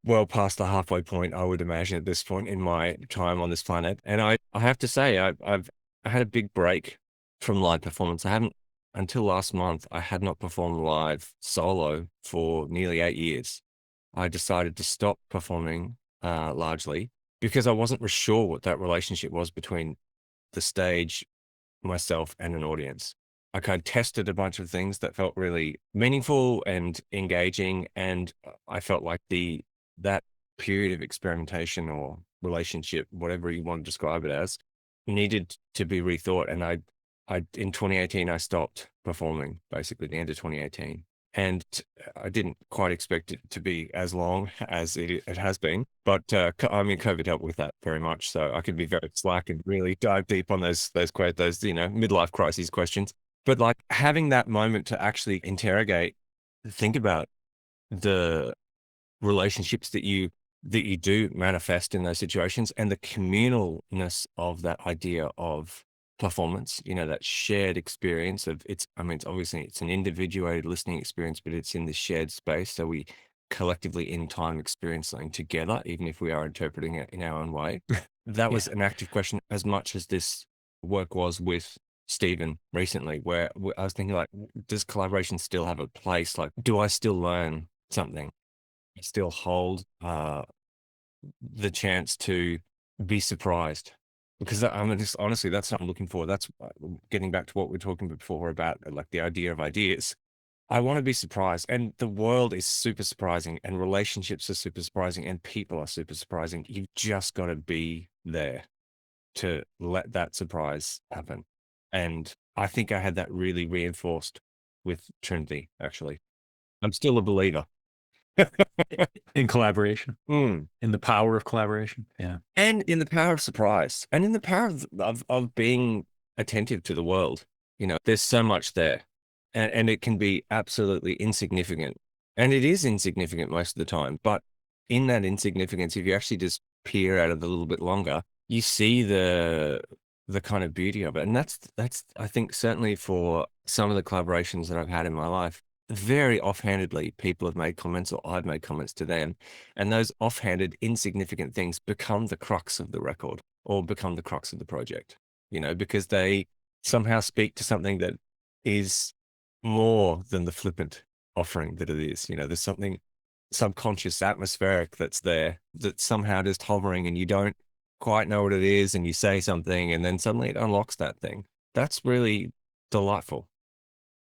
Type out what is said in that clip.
Well past the halfway point, I would imagine, at this point in my time on this planet. And I have to say, I had a big break from live performance. I haven't, until last month, I had not performed live solo for nearly 8 years. I decided to stop performing largely because I wasn't sure what that relationship was between the stage, myself, and an audience. I kind of tested a bunch of things that felt really meaningful and engaging, and I felt like that period of experimentation or relationship, whatever you want to describe it as, needed to be rethought. And I in 2018, I stopped performing, basically the end of 2018. And I didn't quite expect it to be as long as it has been. But I mean, COVID helped with that very much. So I could be very slack and really dive deep on those midlife crises questions. But like having that moment to actually interrogate, think about the relationships that you do manifest in those situations, and the communalness of that idea of performance, that shared experience of I mean, it's an individuated listening experience, but it's in the shared space. So we collectively in time experience something together, even if we are interpreting it in our own way. That was Yeah. an active question as much as this work was with Stephen recently, where I was thinking, like, does collaboration still have a place? Like, do I still learn something? Still hold the chance to be surprised, because I'm just honestly, that's what I'm looking for. That's getting back to what we were talking before about like the idea of ideas. I want to be surprised, and the world is super surprising, and relationships are super surprising, and people are super surprising. You've just got to be there to let that surprise happen. And I think I had that really reinforced with Trinity, actually. I'm still a believer. In collaboration, Mm. in the power of collaboration. Yeah. And in the power of surprise, and in the power of being attentive to the world. There's so much there, and it can be absolutely insignificant, and it is insignificant most of the time. But in that insignificance, if you actually just peer at it a little bit longer, you see the kind of beauty of it. And that's I think, certainly for some of the collaborations that I've had in my life, very offhandedly, people have made comments, or I've made comments to them, and those offhanded, insignificant things become the crux of the record, or become the crux of the project, because they somehow speak to something that is more than the flippant offering that it is. There's something subconscious, atmospheric, that's there, that's somehow just hovering, and you don't quite know what it is, and you say something, and then suddenly it unlocks that thing. That's really delightful.